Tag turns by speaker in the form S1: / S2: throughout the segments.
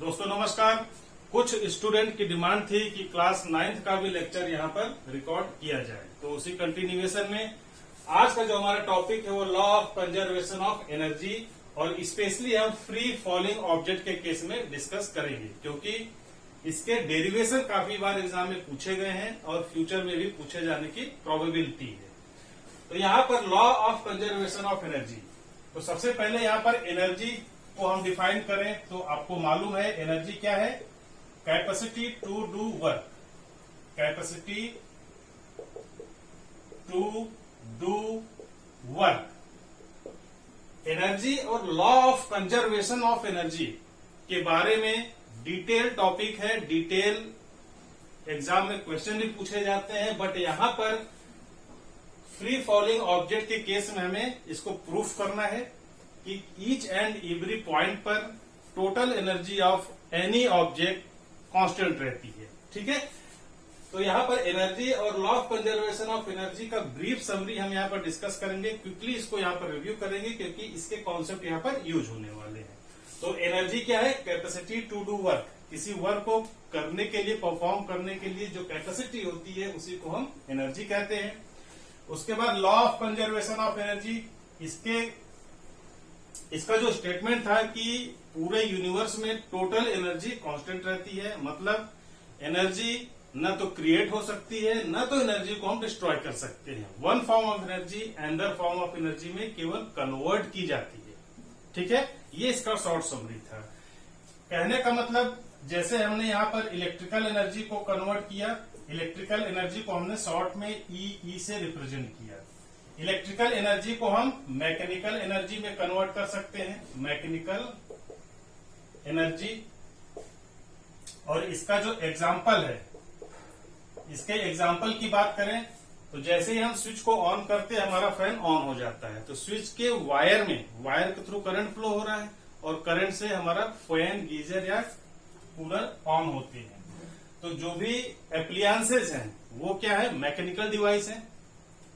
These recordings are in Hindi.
S1: दोस्तों नमस्कार। कुछ स्टूडेंट की डिमांड थी कि क्लास 9th का भी लेक्चर यहाँ पर रिकॉर्ड किया जाए, तो उसी कंटिन्यूएशन में आज का जो हमारा टॉपिक है वो law of conservation of energy और स्पेशली हम फ्री फॉलिंग ऑब्जेक्ट के केस में डिस्कस करेंगे, क्योंकि इसके डेरिवेशन काफी बार एग्जाम में पूछे गए हैं और फ्यूचर में भी पूछे जाने की प्रोबेबिलिटी है। तो यहाँ पर law of conservation of energy, तो सबसे पहले यहाँ पर एनर्जी को हम डिफाइन करें तो आपको मालूम है एनर्जी क्या है, capacity to do work, capacity to do work. Energy और law of conservation of energy के बारे में डिटेल टॉपिक है, डिटेल एग्जाम में क्वेश्चन भी पूछे जाते हैं, बट यहां पर फ्री फॉलिंग ऑब्जेक्ट के केस में हमें इसको प्रूफ करना है कि ईच एंड एवरी पॉइंट पर total energy of any object constant रहती है। ठीक है, तो यहां पर एनर्जी और law of conservation of energy का ब्रीफ समरी हम यहां पर डिस्कस करेंगे। क्विकली इसको यहां पर रिव्यू करेंगे क्योंकि इसके कॉन्सेप्ट यहां पर यूज होने वाले हैं। तो एनर्जी क्या है, कैपेसिटी टू डू वर्क, किसी वर्क को करने के लिए, परफॉर्म करने के लिए जो कैपेसिटी होती है उसी को हम एनर्जी कहते हैं। उसके बाद law of conservation of energy, इसका जो स्टेटमेंट था कि पूरे यूनिवर्स में टोटल एनर्जी कांस्टेंट रहती है, मतलब एनर्जी न तो क्रिएट हो सकती है न तो एनर्जी को हम डिस्ट्रॉय कर सकते हैं। One form of energy another form of energy में केवल कन्वर्ट की जाती है। ठीक है, ये इसका शॉर्ट समरी था। कहने का मतलब जैसे हमने यहाँ पर इलेक्ट्रिकल एनर्जी को कन्वर्ट किया, इलेक्ट्रिकल एनर्जी को हमने शॉर्ट में ई से रिप्रेजेंट किया। इलेक्ट्रिकल एनर्जी को हम मैकेनिकल एनर्जी में कन्वर्ट कर सकते हैं, मैकेनिकल एनर्जी। और इसका जो एग्जाम्पल है, इसके एग्जाम्पल की बात करें तो जैसे ही हम स्विच को ऑन करते हैं हमारा फैन ऑन हो जाता है, तो स्विच के वायर में, वायर के थ्रू करंट फ्लो हो रहा है और करंट से हमारा फैन, गीजर या कूलर ऑन होते हैं। तो जो भी एप्लियंसेज हैं वो क्या है, मैकेनिकल डिवाइस है।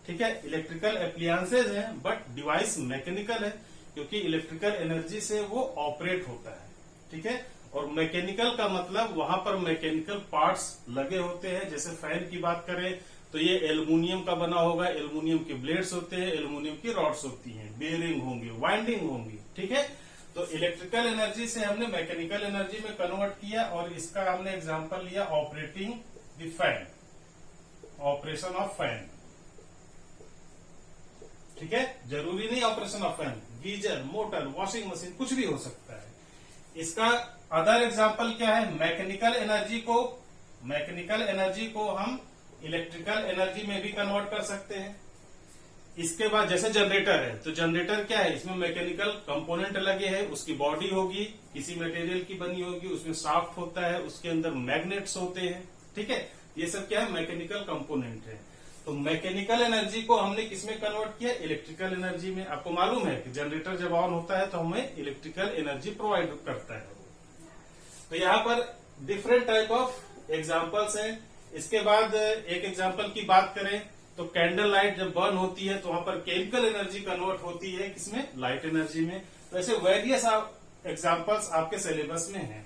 S1: ठीक है, इलेक्ट्रिकल एप्लियंसेज हैं बट डिवाइस मैकेनिकल है, क्योंकि इलेक्ट्रिकल एनर्जी से वो ऑपरेट होता है। ठीक है, और मैकेनिकल का मतलब वहां पर मैकेनिकल पार्ट्स लगे होते हैं। जैसे फैन की बात करें तो ये एल्युमिनियम का बना होगा, एल्युमिनियम के ब्लेड्स होते हैं, एल्युमिनियम की रॉड्स होती हैं, बेयरिंग होंगे, वाइंडिंग होंगी। ठीक है, तो इलेक्ट्रिकल एनर्जी से हमने मैकेनिकल एनर्जी में कन्वर्ट किया और इसका हमने एग्जांपल लिया operating the fan, operation of fan. ठीक है, जरूरी नहीं operation of fan, geyser, motor, washing machine, कुछ भी हो सकता है। इसका अदर एग्जांपल क्या है, मैकेनिकल एनर्जी को हम इलेक्ट्रिकल एनर्जी में भी कन्वर्ट कर सकते हैं। इसके बाद जैसे जनरेटर है, तो जनरेटर क्या है, इसमें मैकेनिकल कंपोनेंट लगे हैं, उसकी बॉडी होगी, किसी मटेरियल की बनी होगी, उसमें शाफ्ट होता है, उसके अंदर मैग्नेट्स होते हैं। ठीक है, ये सब क्या है, मैकेनिकल कंपोनेंट है। तो मैकेनिकल एनर्जी को हमने किसमें कन्वर्ट किया, इलेक्ट्रिकल एनर्जी में। आपको मालूम है कि जनरेटर जब ऑन होता है तो हमें इलेक्ट्रिकल एनर्जी प्रोवाइड करता है। तो यहाँ पर डिफरेंट टाइप ऑफ एग्जाम्पल्स हैं। इसके बाद एक एग्जाम्पल की बात करें तो कैंडल लाइट जब बर्न होती है तो वहां पर केमिकल एनर्जी कन्वर्ट होती है किसमें, लाइट एनर्जी में। तो ऐसे वेरियस एग्जाम्पल्स आपके सिलेबस में हैं।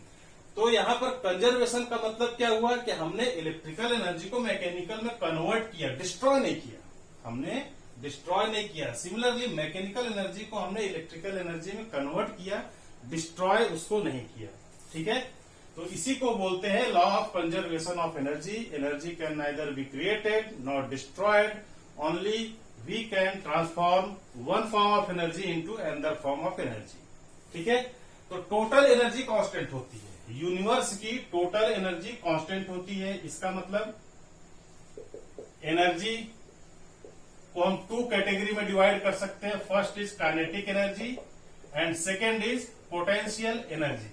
S1: तो यहाँ पर कंजर्वेशन का मतलब क्या हुआ कि हमने इलेक्ट्रिकल एनर्जी को मैकेनिकल में कन्वर्ट किया, डिस्ट्रॉय नहीं किया, हमने डिस्ट्रॉय नहीं किया। सिमिलरली मैकेनिकल एनर्जी को हमने इलेक्ट्रिकल एनर्जी में कन्वर्ट किया, डिस्ट्रॉय उसको नहीं किया। ठीक है, तो इसी को बोलते हैं law of conservation of energy. Energy can neither be created not destroyed, only we can transform one form of energy into another form of energy. ठीक है, तो टोटल एनर्जी कांस्टेंट होती है, यूनिवर्स की टोटल एनर्जी कांस्टेंट होती है। इसका मतलब एनर्जी को हम टू कैटेगरी में डिवाइड कर सकते हैं। First is kinetic energy and second is potential energy,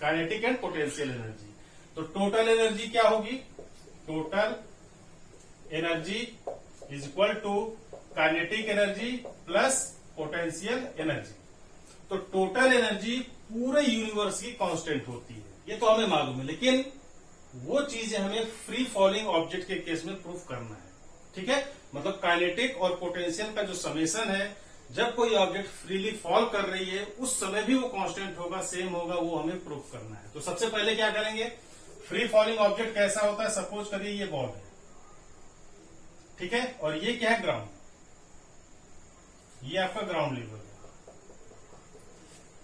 S1: kinetic and potential energy. तो टोटल एनर्जी क्या होगी, total energy is equal to kinetic energy plus potential energy. तो टोटल एनर्जी पूरे यूनिवर्स की कांस्टेंट होती है, ये तो हमें मालूम है, लेकिन वो चीजें हमें फ्री फॉलिंग ऑब्जेक्ट के केस में प्रूफ करना है। ठीक है, मतलब काइनेटिक और पोटेंशियल का जो समेशन है, जब कोई ऑब्जेक्ट फ्रीली फॉल कर रही है उस समय भी वो कांस्टेंट होगा, सेम होगा, वो हमें प्रूव करना है। तो सबसे पहले क्या करेंगे, फ्री फॉलिंग ऑब्जेक्ट कैसा होता है, सपोज करिए ये बॉल है, ठीक है, और ये क्या है, ग्राउंड, ये आपका ग्राउंड लेवल है।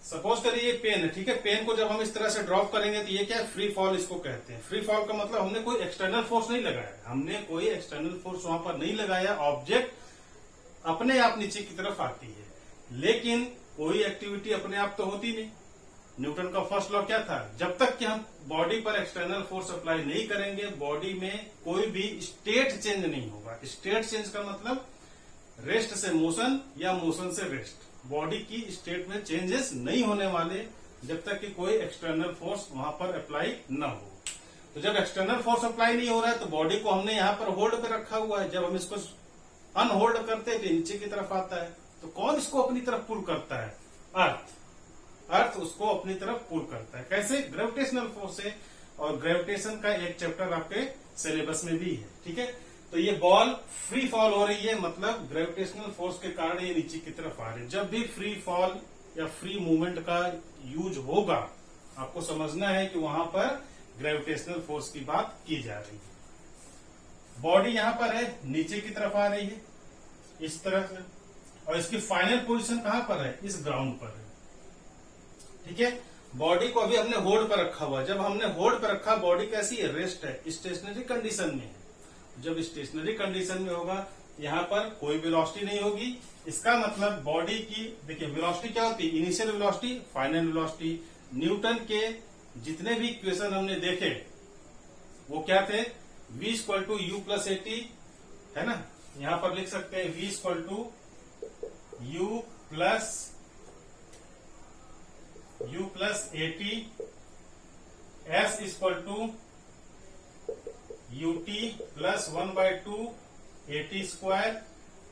S1: सपोज करिए ये पेन है, ठीक है, पेन को जब हम इस तरह से ड्रॉप करेंगे तो ये क्या है, फ्री फॉल इसको कहते हैं। फ्री फॉल का मतलब हमने कोई एक्सटर्नल फोर्स नहीं लगाया, हमने कोई एक्सटर्नल फोर्स वहां पर नहीं लगाया, ऑब्जेक्ट अपने आप नीचे की तरफ आती है। लेकिन कोई एक्टिविटी अपने आप तो होती नहीं। न्यूटन का फर्स्ट लॉ क्या था, जब तक कि हम बॉडी पर एक्सटर्नल फोर्स अप्लाई नहीं करेंगे बॉडी में कोई भी स्टेट चेंज नहीं होगा। स्टेट चेंज का मतलब रेस्ट से मोशन या मोशन से रेस्ट, बॉडी की स्टेट में चेंजेस नहीं होने वाले जब तक कि कोई एक्सटर्नल फोर्स वहां पर अप्लाई न हो। तो जब एक्सटर्नल फोर्स अप्लाई नहीं हो रहा है तो बॉडी को हमने यहाँ पर होल्ड पे रखा हुआ है, जब हम इसको अनहोल्ड करते हैं तो नीचे की तरफ आता है। तो कौन इसको अपनी तरफ पुल करता है, अर्थ। अर्थ उसको अपनी तरफ पुल करता है, कैसे, ग्रेविटेशनल फोर्स से। और ग्रेविटेशन का एक चैप्टर आपके सिलेबस में भी है, ठीक है। तो ये बॉल फ्री फॉल हो रही है, मतलब ग्रेविटेशनल फोर्स के कारण ये नीचे की तरफ आ रही है। जब भी फ्री फॉल या फ्री मूवमेंट का यूज होगा आपको समझना है कि वहां पर ग्रेविटेशनल फोर्स की बात की जा रही है। बॉडी यहां पर है, नीचे की तरफ आ रही है इस तरह से, और इसकी फाइनल पोजीशन कहां पर है, इस ग्राउंड पर है, ठीक है। बॉडी को अभी हमने होल्ड पर रखा हुआ, जब हमने होल्ड पर रखा बॉडी कैसी है, रेस्ट है, स्टेशनरी कंडीशन में है। जब स्टेशनरी कंडीशन में होगा यहाँ पर कोई वेलोसिटी नहीं होगी, इसका मतलब बॉडी की, देखिए वेलोसिटी क्या होती है, initial velocity, final velocity. Newton के जितने भी इक्वेशन हमने देखे वो क्या थे, v equal to u plus a t, है ना, यहां पर लिख सकते हैं v equal to u plus a t, s equal to u t plus 1/2 a t square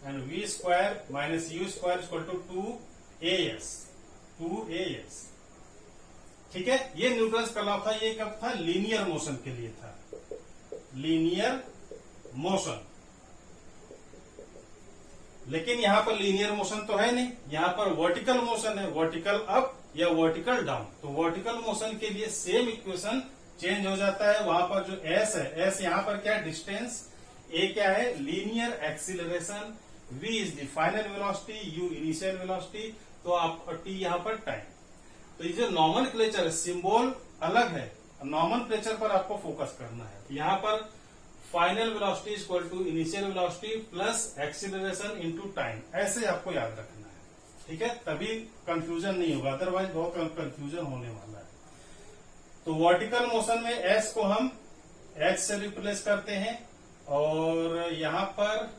S1: and v square minus u square equal to 2as, ठीक है। ये न्यूटन का लॉ था, ये कब था, लीनियर मोशन के लिए था, लीनियर मोशन। लेकिन यहां पर लीनियर मोशन तो है नहीं, यहां पर वर्टिकल मोशन है, वर्टिकल अप या वर्टिकल डाउन। तो वर्टिकल मोशन के लिए सेम इक्वेशन चेंज हो जाता है। वहां पर जो s है, s यहां पर क्या है, डिस्टेंस, a क्या है, linear acceleration, v is the final velocity, u initial velocity, तो आप t यहां पर टाइम। तो ये जो नॉमेनक्लेचर है, सिंबल अलग है, नॉमेनक्लेचर पर आपको फोकस करना है। यहां पर final velocity equal to initial velocity plus acceleration into time, ऐसे आपको याद रखना है, ठीक है, तभी कंफ्यूजन नहीं होगा, अदरवाइज बहुत कंफ्यूजन होने वाला है। तो वर्टिकल मोशन में s को हम h से रिप्लेस करते हैं, और यहां पर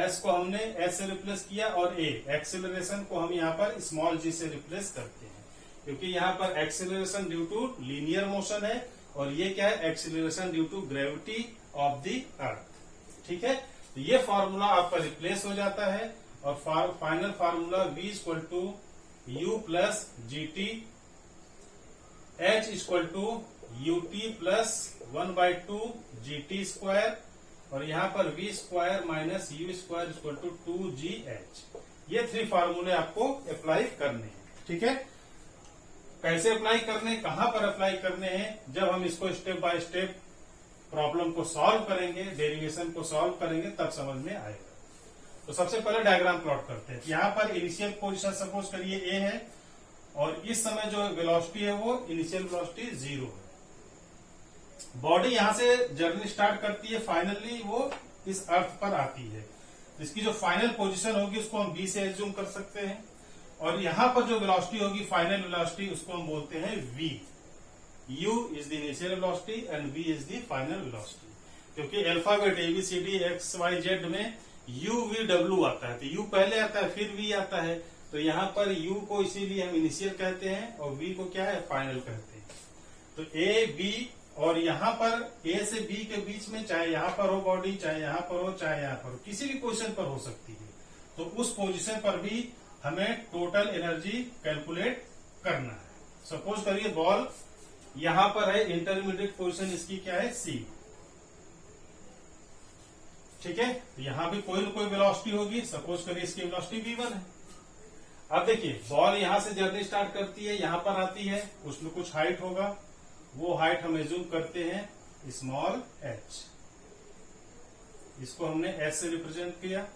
S1: s को हमने s से रिप्लेस किया, और a एक्सीलरेशन को हम यहां पर स्मॉल g से रिप्लेस करते हैं, क्योंकि यहां पर acceleration due to linear motion है, और ये क्या है, acceleration due to gravity of the earth, ठीक है। तो ये फॉर्मूला आपका रिप्लेस हो जाता है, और final formula v equal to u plus g t, h equal to u t plus 1/2 g t square, और यहाँ पर v square minus u square equal to 2gh। ये 3 फार्मूले आपको अप्लाई करने हैं, ठीक है। कैसे अप्लाई करने, कहां पर अप्लाई करने हैं, जब हम इसको स्टेप बाय स्टेप प्रॉब्लम को सॉल्व करेंगे, डेरिवेशन को सॉल्व करेंगे, तब समझ में आएगा। तो सबसे पहले डायग्राम प्लॉट करते हैं। यहाँ पर इनिशियल पोजीशन सपोज करिए a है, और इस समय जो वेलोसिटी है वो इनिशियल वेलोसिटी 0 है। बॉडी यहां से जर्नी स्टार्ट करती है, फाइनली वो इस अर्थ पर आती है। इसकी जो फाइनल पोजीशन होगी उसको हम b से एज्यूम कर सकते हैं, और यहां पर जो वेलोसिटी होगी फाइनल वेलोसिटी, उसको हम बोलते हैं v। u is the initial velocity and v is the final velocity. क्योंकि अल्फाबेट ABCD XYZ में u v w आता है, तो u पहले आता है फिर v आता है, तो यहाँ पर u को इसीलिए हम इनिशियल कहते हैं, और v को क्या है, फाइनल कहते हैं। तो a b, और यहाँ पर a से b के बीच में, चाहे यहाँ पर हो बॉडी, चाहे यहाँ पर हो, चाहे यहाँ पर हो, किसी भी पोजीशन पर हो सकती है, तो उस पोजीशन पर भी हमें टोटल एनर्जी कैलकुलेट करना है। सपोज करिए बॉल यहां पर है, इंटरमीडिएट पोजीशन इसकी क्या है, C, ठीक है, यहां भी कोई ना कोई वेलोसिटी होगी। सपोज करिए इसकी वेलोसिटी v1 है। अब देखिए बॉल यहां से जर्नी स्टार्ट करती है, यहां पर आती है, उसमें कुछ हाइट होगा, वो हाइट हम एज्यूम करते हैं स्मॉल h। इसको हमने s से रिप्रेजेंट किया।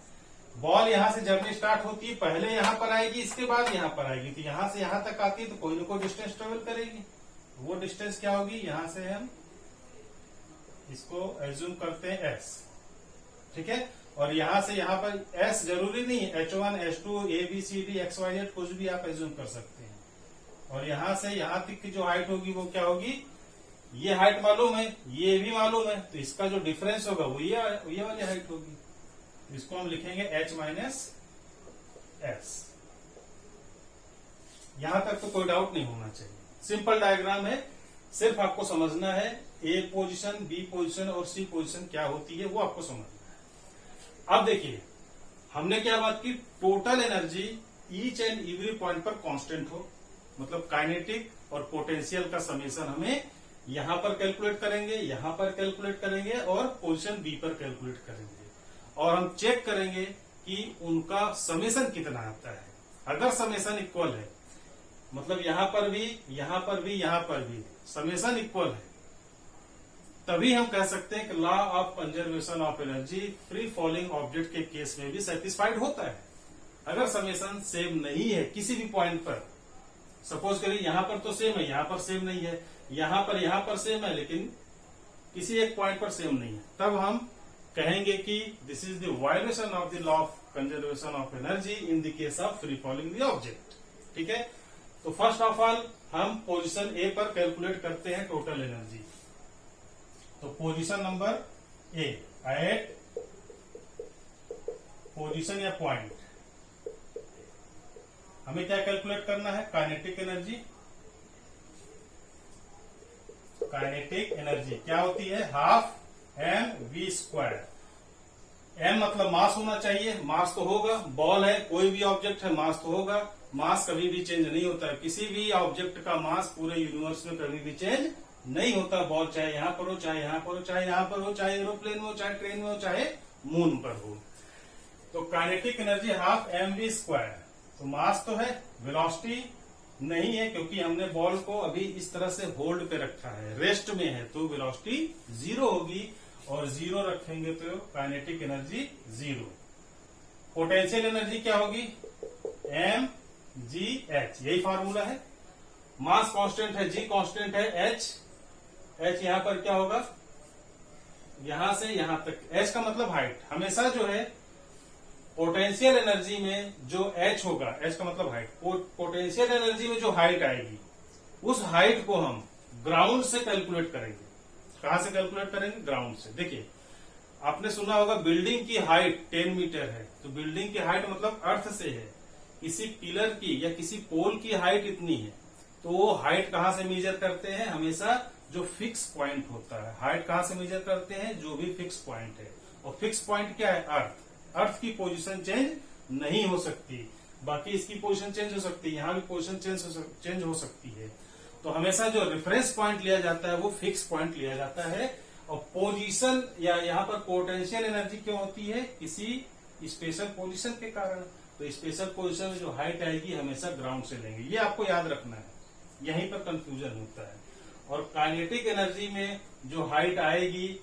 S1: बॉल यहां से जर्नी स्टार्ट होती है, पहले यहां पर आएगी, इसके बाद यहां पर आएगी, तो यहां से यहां तक आती है तो कोई ना कोई डिस्टेंस ट्रेवल करेगी। वो डिस्टेंस क्या होगी, यहां से हम इसको एज्यूम करते हैं s, ठीक है। और यहां से यहां पर s जरूरी नहीं है, h1 h2 a b c d x y z कुछ भी आप एज्यूम कर सकते हैं। और यहां से यहां तक की जो हाइट होगी वो क्या होगी, ये हाइट मालूम है, ये भी मालूम है, तो इसका जो डिफरेंस होगा वो ये वाली हाइट होगी। इसको हम लिखेंगे h माइनस s। यहां तक तो कोई डाउट नहीं होना चाहिए, सिंपल डायग्राम है, सिर्फ आपको समझना है ए पोजीशन, बी पोजीशन और सी पोजीशन क्या होती है वो आपको समझना है। अब देखिए हमने क्या बात की, total energy each and every point पर कांस्टेंट हो, मतलब काइनेटिक और पोटेंशियल का समेशन हमें यहां पर कैलकुलेट करेंगे, यहां पर कैलकुलेट करेंगे और पोजीशन बी पर कैलकुलेट करेंगे, और हम चेक करेंगे कि उनका समेशन कितना आता है। अगर समेशन इक्वल है, मतलब यहां पर भी यहां पर भी यहां पर भी समेशन इक्वल है, तभी हम कह सकते हैं कि law of conservation of energy free falling object के केस में भी सेटिस्फाइड होता है। अगर समेशन सेम नहीं है किसी भी पॉइंट पर, सपोज करिए यहां पर तो सेम है, यहां पर सेम नहीं है, यहां पर सेम है, लेकिन किसी एक पॉइंट पर सेम नहीं है, तब हम कहेंगे कि this is the violation of the law of conservation of energy in the case of free falling the object. ठीक है, तो फर्स्ट ऑफ ऑल हम पोजीशन ए पर कैलकुलेट करते हैं टोटल एनर्जी। तो position number A, at position या पॉइंट हमें क्या कैलकुलेट करना है, काइनेटिक एनर्जी। काइनेटिक एनर्जी क्या होती है, हाफ mv स्क्वायर। m मतलब मास होना चाहिए, मास तो होगा, बॉल है, कोई भी ऑब्जेक्ट है, मास तो होगा। मास कभी भी चेंज नहीं होता है, किसी भी ऑब्जेक्ट का मास पूरे यूनिवर्स में कभी भी चेंज नहीं होता। बॉल चाहे यहां पर हो, चाहे यहां पर हो, चाहे यहां पर हो, चाहे एरोप्लेन में हो, चाहे ट्रेन में हो, चाहे मून पर हो। तो kinetic energy half mv square. तो मास तो है, वेलोसिटी नहीं है, क्योंकि हमने बॉल को अभी इस तरह से होल्ड पे रखा है, रेस्ट में है, तो वेलोसिटी 0 होगी, और 0 रखेंगे तो काइनेटिक एनर्जी 0। पोटेंशियल एनर्जी क्या होगी, mgh, यही फार्मूला है। मास कांस्टेंट है, g कांस्टेंट है, h यहां पर क्या होगा, यहां से यहां तक, h का मतलब हाइट। हमेशा जो है पोटेंशियल एनर्जी में जो h होगा, h का मतलब हाइट, पोटेंशियल एनर्जी में जो हाइट आएगी उस हाइट को हम ग्राउंड से कैलकुलेट करेंगे। कहां से कैलकुलेट करेंगे, ग्राउंड से। देखिए आपने सुना होगा बिल्डिंग की हाइट 10 मीटर है, तो बिल्डिंग की हाइट मतलब अर्थ से है। किसी पिलर की या किसी पोल की हाइट इतनी है, तो वो हाइट कहां से मेजर करते हैं, हमेशा जो फिक्स पॉइंट होता है। हाइट कहां से मेजर करते हैं, जो भी फिक्स पॉइंट है, और फिक्स पॉइंट क्या है, अर्थ। अर्थ की पोजीशन चेंज नहीं हो सकती, बाकी इसकी पोजीशन चेंज हो सकती है, यहां भी पोजीशन चेंज हो सकती है। तो हमेशा जो रेफरेंस पॉइंट लिया जाता है वो फिक्स पॉइंट लिया जाता है। और पोजीशन या यहाँ पर पोटेंशियल एनर्जी क्यों होती है, किसी स्पेशल पोजीशन के कारण। तो स्पेशल पोजीशन में जो हाइट आएगी हमेशा ग्राउंड से लेंगे, ये आपको याद रखना है, यहीं पर कंफ्यूजन होता है। और काइनेटिक एनर्जी में जो हाइट आएगी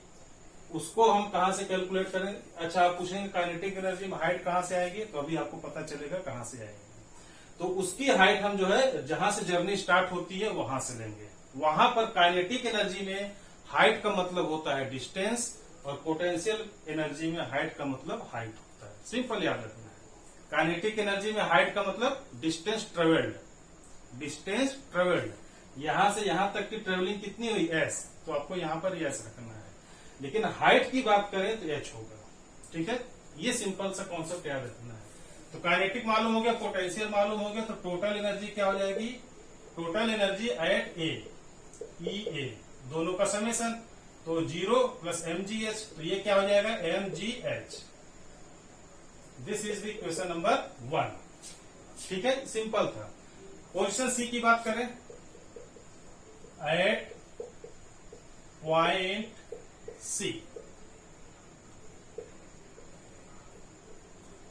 S1: उसको हम कहां से कैलकुलेट करें। अच्छा, आप पूछेंगे काइनेटिक एनर्जी में हाइट कहां से आएगी, तो अभी आपको पता चलेगा कहां से आएगी। तो उसकी हाइट हम जो है जहां से जर्नी स्टार्ट होती है वहां से लेंगे। वहां पर काइनेटिक एनर्जी में हाइट का मतलब होता है डिस्टेंस, और पोटेंशियल एनर्जी में हाइट का मतलब हाइट होता है। सिंपल याद रखना है, काइनेटिक एनर्जी में हाइट का मतलब डिस्टेंस ट्रेवल्ड। डिस्टेंस ट्रेवल्ड, यहां से यहां तक की ट्रेवलिंग कितनी हुई, s, तो आपको यहां पर s रखना है। लेकिन हाइट की बात करें तो h होगा। ठीक है, ये सिंपल सा कॉन्सेप्ट याद रखना है। तो काइनेटिक मालूम हो गया, पोटेंशियल मालूम हो गया, तो टोटल एनर्जी क्या हो जाएगी, टोटल एनर्जी एट ए, EA दोनों का समेशन, तो 0 प्लस mgh, तो ये क्या हो जाएगा, mgh। This is the question number 1। ठीक है, सिंपल था। पोजीशन सी की बात करें, एट पॉइंट सी,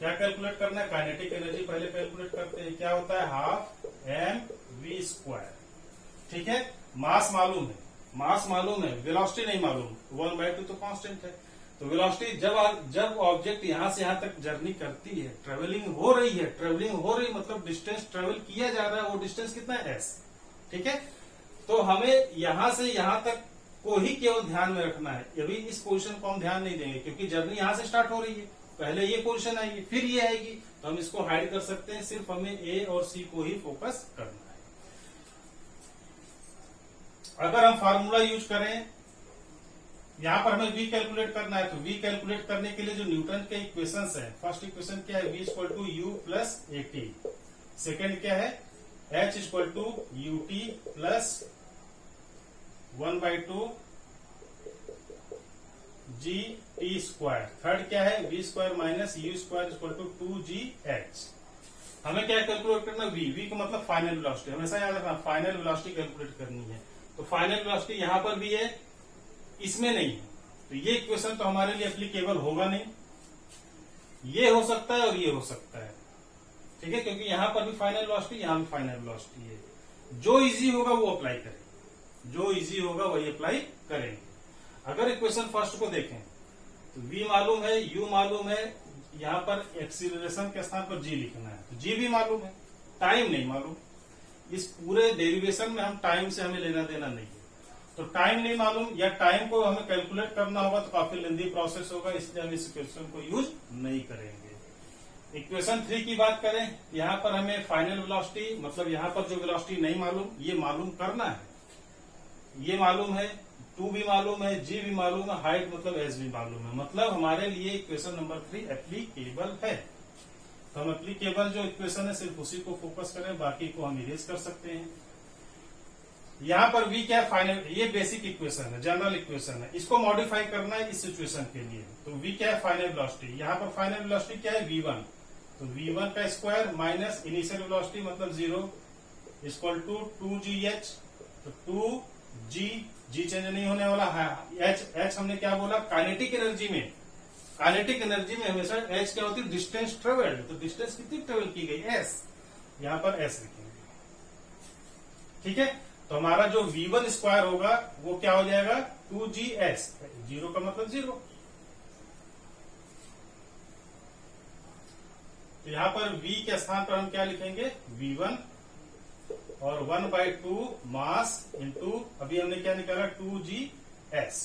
S1: क्या कैलकुलेट करना है, काइनेटिक एनर्जी पहले कैलकुलेट करते हैं। क्या होता है, हाफ एम वी स्क्वायर। ठीक है, मास मालूम है, मास मालूम है, वेलोसिटी नहीं मालूम, 1/2 तो कांस्टेंट है। तो वेलोसिटी जब ऑब्जेक्ट यहां से यहां तक जर्नी करती है, ट्रेवलिंग हो रही है, ट्रेवलिंग हो रही मतलब डिस्टेंस ट्रेवल किया जा रहा है, वो डिस्टेंस कितना है, एस। ठीक है, तो हमें यहां से यहां तक को ही केवल ध्यान में रखना है। अभी इस पोजीशन को हम ध्यान नहीं देंगे क्योंकि जर्नी यहां से स्टार्ट हो रही है, पहले ये पोजीशन आएगी फिर ये आएगी, तो हम इसको हाइड कर सकते हैं। सिर्फ हमें ए और सी को ही फोकस करना है। अगर हम फार्मूला यूज करें, यहां पर हमें v कैलकुलेट करना है, तो v कैलकुलेट करने के लिए जो न्यूटन के इक्वेशंस है, फर्स्ट इक्वेशन क्या है, v equal to u plus a t. Second क्या है, h equal to u t plus 1/2 g t square. Third क्या है, v square minus u square equal to 2gh। हमें क्या कैलकुलेट करना, v का मतलब फाइनल वेलोसिटी, हमेशा याद रखना फाइनल वेलोसिटी कैलकुलेट करनी है। तो फाइनल वेलोसिटी यहां पर भी है, इसमें नहीं है, तो ये इक्वेशन तो हमारे लिए एप्लीकेबल होगा नहीं। ये हो सकता है और ये हो सकता है, ठीक है, क्योंकि यहां पर भी फाइनल वेलोसिटी, यहां भी फाइनल वेलोसिटी है। जो इजी होगा वो अप्लाई करेंगे, जो इजी होगा वही अप्लाई करेंगे। अगर इक्वेशन फर्स्ट को देखें तो v मालूम है, u मालूम है, यहां पर एक्सीलरेशन के स्थान पर g लिखना है, तो g भी मालूम है, टाइम नहीं मालूम। इस पूरे डेरिवेशन में हम टाइम से हमें लेना देना नहीं है, तो टाइम नहीं मालूम या टाइम को हमें कैलकुलेट करना होगा तो काफी लेंदी प्रोसेस होगा, इसलिए हम इस इक्वेशन को यूज नहीं करेंगे। इक्वेशन 3 की बात करें, यहाँ पर हमें फाइनल वेलोसिटी मतलब यहाँ पर जो वेलोसिटी नहीं मालूम ये मालूम करना है। ये मालूम है, 2 भी मालूम है, g भी मालूम है, हाइट मतलब h भी मालूम है, मतलब हमारे लिए इक्वेशन नंबर 3 एप्लीकेबल है। तो हम एप्लीकेबल जो इक्वेशन है सिर्फ उसी को फोकस करें, बाकी को हम इरेज कर सकते हैं। यहाँ पर v क्या है, फाइनल, ये बेसिक इक्वेशन है, जनरल इक्वेशन है, इसको मॉडिफाई करना है इस सिचुएशन के लिए। तो v क्या है, फाइनल वेलोसिटी, यहाँ पर फाइनल वेलोसिटी क्या है, v1, तो v1 का स्क्वायर माइनस इनिशियल वेलोसिटी मतलब 0 इक्वल टू 2gh, तो 2g, g चेंज नहीं होने वाला है, h हमने क्या बोला, काइनेटिक एनर्जी में, काइनेटिक एनर्जी में हमेशा h क्या होती है, डिस्टेंस ट्रेवल्ड, तो डिस्टेंस कितनी ट्रेवल की गई, s, यहाँ पर s लिखेंगे। ठीक है, तो हमारा जो v1 स्क्वायर होगा वो क्या हो जाएगा, 2gs, 0 का मतलब 0। तो यहां पर v के स्थान पर हम क्या लिखेंगे, v1 और 1/2 मास इंटू, अभी हमने क्या निकाला, 2gs।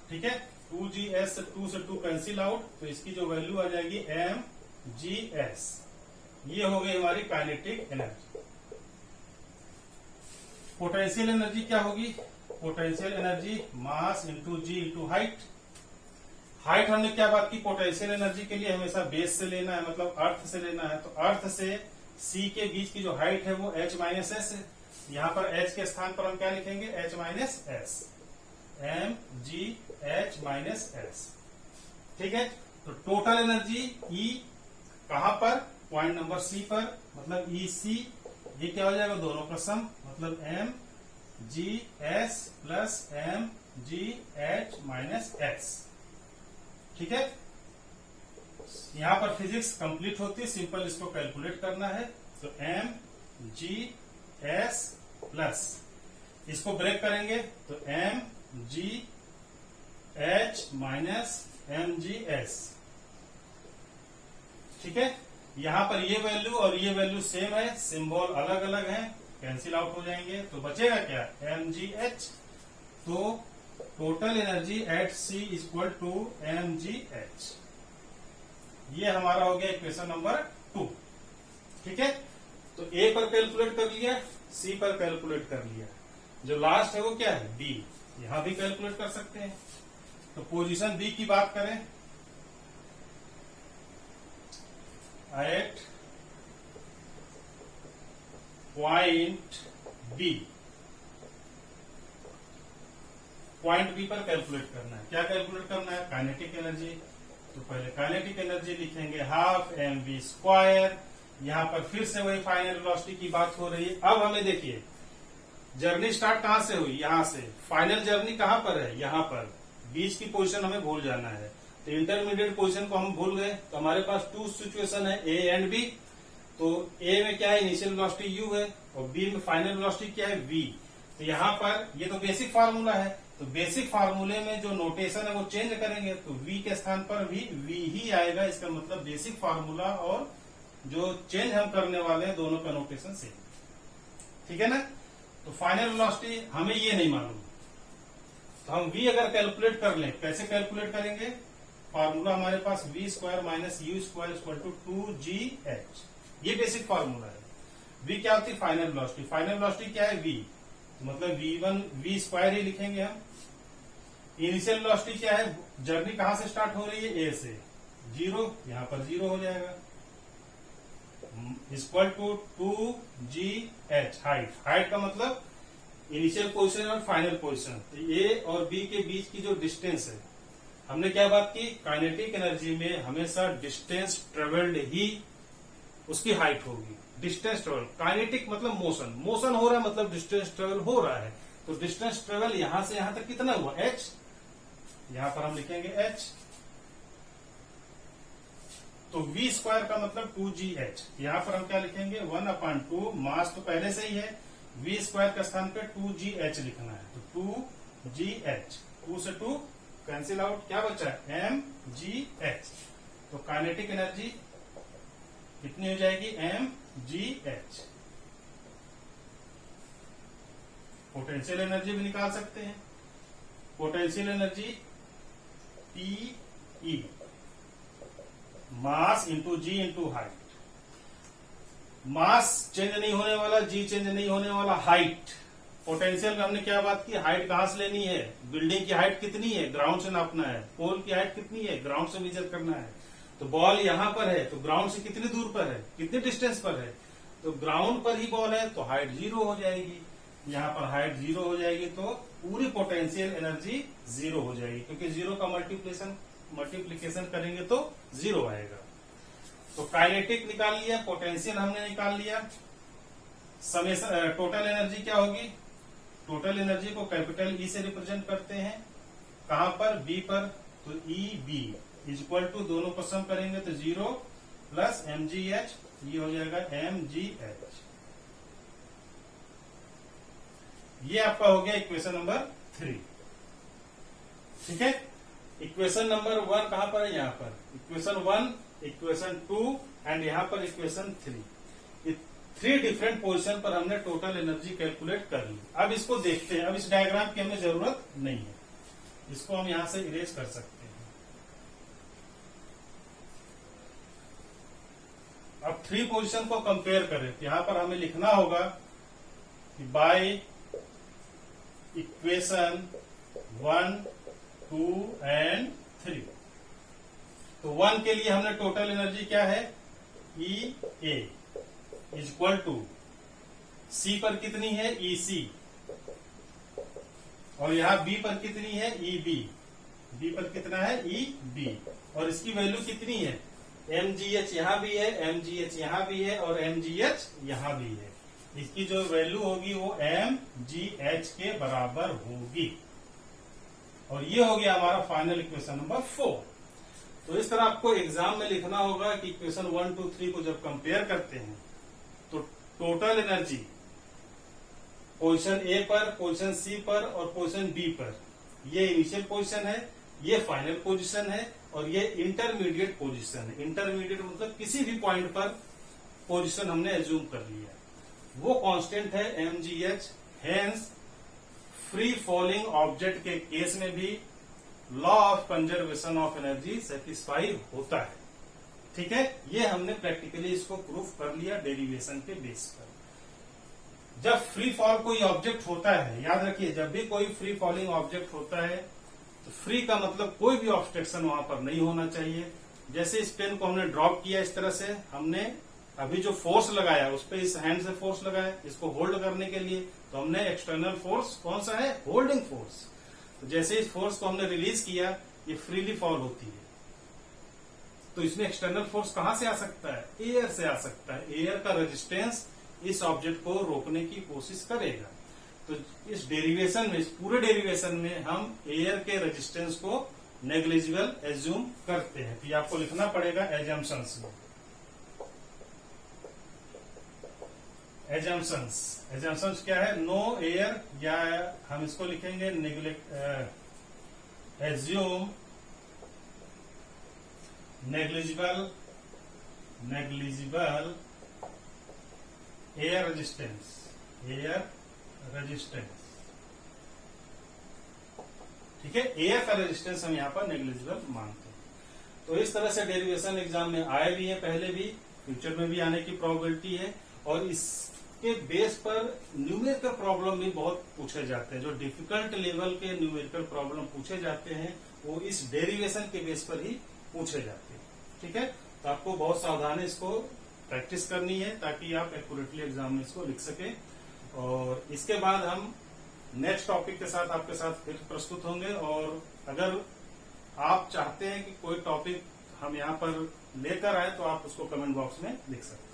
S1: ठीक है, 2gs, 2 से 2 कैंसिल आउट, तो इसकी जो वैल्यू आ जाएगी mgs। ये हो गई हमारी काइनेटिक एनर्जी। पोटेंशियल एनर्जी क्या होगी, पोटेंशियल एनर्जी मास into g into height. Height हमने क्या बात की, पोटेंशियल एनर्जी के लिए हमेशा बेस से लेना है, मतलब अर्थ से लेना है, तो अर्थ से सी के बीच की जो हाइट है वो h माइनस एस है। यहाँ पर h के स्थान पर हम क्या लिखेंगे, h minus s, m g h minus s. ठीक है, तो टोटल एनर्जी E कहां पर, पॉइंट नंबर सी पर, मतलब ई सी, ये क्या हो जाएगा, दोनों का सम, मतलब m g s plus m g h minus s. ठीक है, यहां पर फिजिक्स कंप्लीट होती है, सिंपल इसको कैलकुलेट करना है, तो एम जी एस प्लस, इसको ब्रेक करेंगे तो m g h minus m g s. ठीक है, यहां पर ये वैल्यू और ये वैल्यू सेम है, सिंबल अलग अलग है, कैंसिल आउट हो जाएंगे, तो बचेगा क्या, एम जी एच। तो total energy at C equal to m g h. ये हमारा हो गया इक्वेशन नंबर 2। ठीक है, तो ए पर कैलकुलेट कर लिया, सी पर कैलकुलेट कर लिया, जो लास्ट है वो क्या है, डी, यहां भी कैलकुलेट कर सकते हैं। तो पोजीशन बी की बात करें, at point B, point B पर कैलकुलेट करना है, क्या कैलकुलेट करना है, काइनेटिक एनर्जी। तो पहले काइनेटिक एनर्जी लिखेंगे हाफ एम वी स्क्वायर, यहां पर फिर से वही फाइनल वेलोसिटी की बात हो रही है। अब हमें देखिए जर्नी स्टार्ट कहां से हुई, यहां से, फाइनल जर्नी कहां पर है, यहां पर, बीच की पोजीशन हमें भूल जाना है। तो इंटरमीडिएट पोजीशन को हम भूल गए, तो हमारे पास टू सिचुएशन है ए एंड बी। तो ए में क्या है, इनिशियल वेलोसिटी यू है, और बी में फाइनल वेलोसिटी क्या है, वी। तो यहाँ पर ये तो बेसिक फार्मूला है, तो बेसिक फार्मूले में जो नोटेशन है वो चेंज करेंगे, तो वी के स्थान पर वी ही आएगा। इसका मतलब बेसिक फार्मूला और जो चेंज हम करने वाले हैं दोनों का नोटेशन सेम, ठीक है ना। तो फाइनल वेलोसिटी हमें ये नहीं मालूम, तो हम v अगर कैलकुलेट कर लें, कैसे कैलकुलेट करेंगे, फार्मूला हमारे पास v square minus u square equal to 2gh, ये बेसिक फार्मूला है। v क्या होती है, फाइनल वेलोसिटी। फाइनल वेलोसिटी क्या है, v, तो मतलब v1 v स्क्वायर ही लिखेंगे हम। इनिशियल वेलोसिटी क्या है, जर्नी कहां से स्टार्ट हो रही है, a से, 0, यहां पर 0 हो जाएगा, इक्वल टू 2gh, हाइट का मतलब इनिशियल पोजीशन और फाइनल पोजीशन। तो ए और बी के बीच की जो डिस्टेंस है, हमने क्या बात की, काइनेटिक एनर्जी में हमेशा डिस्टेंस ट्रेवल्ड ही उसकी हाइट होगी। डिस्टेंस ट्रेवल, काइनेटिक मतलब मोशन, मोशन हो रहा है मतलब डिस्टेंस ट्रेवल हो रहा है। तो डिस्टेंस ट्रेवल यहां से यहां तक कितना हुआ, h, यहां पर हम लिखेंगे h। तो v स्क्वायर का मतलब 2gh, यहां पर हम क्या लिखेंगे, 1/2, मास तो पहले से ही है, v स्क्वायर के स्थान पे 2gh लिखना है, तो 2gh, 2 से 2 कैंसिल आउट, क्या बचा है, mgh। तो काइनेटिक एनर्जी कितनी हो जाएगी, mgh। पोटेंशियल एनर्जी भी निकाल सकते हैं, potential energy PE, mass into g into height. Mass change नहीं होने वाला, जी चेंज नहीं होने वाला, हाइट। पोटेंशियल में हमने क्या बात की, हाइट कहां से लेनी है, बिल्डिंग की हाइट कितनी है, ग्राउंड से नापना है, पोल की हाइट कितनी है, ग्राउंड से मेजर करना है। तो बॉल यहां पर है, तो ग्राउंड से कितनी दूर पर है, कितने डिस्टेंस पर है, तो ग्राउंड पर ही बॉल है, तो हाइट 0 हो जाएगी। यहां पर हाइट 0 हो जाएगी, तो पूरी पोटेंशियल एनर्जी 0 हो जाएगी, क्योंकि 0 का मल्टीप्लीकेशन करेंगे तो 0 आएगा। तो काइनेटिक निकाल लिया, पोटेंशियल हमने निकाल लिया, टोटल एनर्जी क्या होगी, टोटल एनर्जी को कैपिटल ई से रिप्रेजेंट करते हैं, कहां पर, बी पर, तो ई बी इक्वल टू, दोनों को सम करेंगे तो 0 प्लस mgh, ये हो जाएगा mgh। ये आपका हो गया इक्वेशन नंबर 3, ठीक है। इक्वेशन नंबर 1 कहां पर है, यहां पर इक्वेशन 1, इक्वेशन 2 एंड यहां पर इक्वेशन 3। 3 डिफरेंट पोजीशन पर हमने टोटल एनर्जी कैलकुलेट कर ली। अब इसको देखते हैं, अब इस डायग्राम की हमें जरूरत नहीं है, इसको हम यहां से इरेज कर सकते हैं। अब 3 पोजीशन को कंपेयर करें, तो यहां पर हमें लिखना होगा कि बाय इक्वेशन 1, 2 एंड 3। तो 1 के लिए हमने टोटल एनर्जी क्या है, ई ए इक्वल टू, सी पर कितनी है, ई सी, और यहां बी पर कितनी है, ई बी, बी पर कितना है, ई बी, और इसकी वैल्यू कितनी है, mgh यहां भी है, mgh यहां भी है, और mgh यहां भी है। इसकी जो वैल्यू होगी वो mgh के बराबर होगी, और ये हो गया हमारा फाइनल इक्वेशन नंबर 4। तो इस तरह आपको एग्जाम में लिखना होगा कि इक्वेशन 1, 2, 3 को जब कंपेयर करते हैं तो टोटल एनर्जी पोजीशन ए पर, पोजीशन सी पर और पोजीशन बी पर, ये इनिशियल पोजीशन है, ये फाइनल पोजीशन है, और ये इंटरमीडिएट पोजीशन है। इंटरमीडिएट मतलब किसी भी पॉइंट पर पोजीशन हमने एज्यूम कर लिया, वो कांस्टेंट है mgh। Hence free falling object के केस में भी law of conservation of energy satisfy होता है, ठीक है। ये हमने प्रैक्टिकली इसको प्रूफ कर लिया डेरिवेशन के बेस पर। जब फ्री फॉल कोई ऑब्जेक्ट होता है, याद रखिए, जब भी कोई फ्री फॉलिंग ऑब्जेक्ट होता है तो फ्री का मतलब कोई भी ऑब्स्ट्रक्शन वहां पर नहीं होना चाहिए। जैसे इस पेन को हमने ड्रॉप किया, इस तरह से हमने अभी जो फोर्स लगाया उस पर इस हैंड से फोर्स लगाया इसको होल्ड करने के लिए, तो हमने एक्सटर्नल फोर्स कौन सा है, होल्डिंग फोर्स। तो जैसे इस फोर्स को हमने रिलीज किया, ये फ्रीली फॉल होती है, तो इसमें एक्सटर्नल फोर्स कहां से आ सकता है, एयर से आ सकता है। एयर का रेजिस्टेंस इस ऑब्जेक्ट को रोकने की कोशिश करेगा। तो इस डेरिवेशन में, इस पूरे डेरिवेशन में हम एयर के रेजिस्टेंस को नेग्लिजिबल एज्यूम करते हैं। तो ये आपको लिखना पड़ेगा एजम्पशंस में। एजम्पशंस क्या है? नो एयर, या हम इसको लिखेंगे एज्यूम नेग्लिजिबल एयर रेजिस्टेंस। ठीक है, एयर का रेजिस्टेंस हम यहाँ पर नेग्लिजिबल मानते हैं। तो इस तरह से डेरिवेशन एग्जाम में आए भी है पहले भी, फ्यूचर में भी आने की प्रोबेबिलिटी है। और इसके बेस पर न्यूमेरिकल प्रॉब्लम भी बहुत पूछे जाते हैं। जो डिफिकल्ट लेवल के न्यूमेरिकल प्रॉब्लम पूछे जाते हैं वो इस डेरिवेशन के बेस पर ही पूछे जाते हैं। ठीक है, तो आपको बहुत सावधानी इसको प्रैक्टिस करनी है ताकि आप एक्यूरेटली एग्जाम में इसको लिख सके। और इसके बाद हम नेक्स्ट टॉपिक के साथ आपके साथ फिर प्रस्तुत होंगे। और अगर आप चाहते हैं कि कोई टॉपिक हम यहाँ पर लेकर आए तो आप उसको कमेंट बॉक्स में लिख सकते हैं।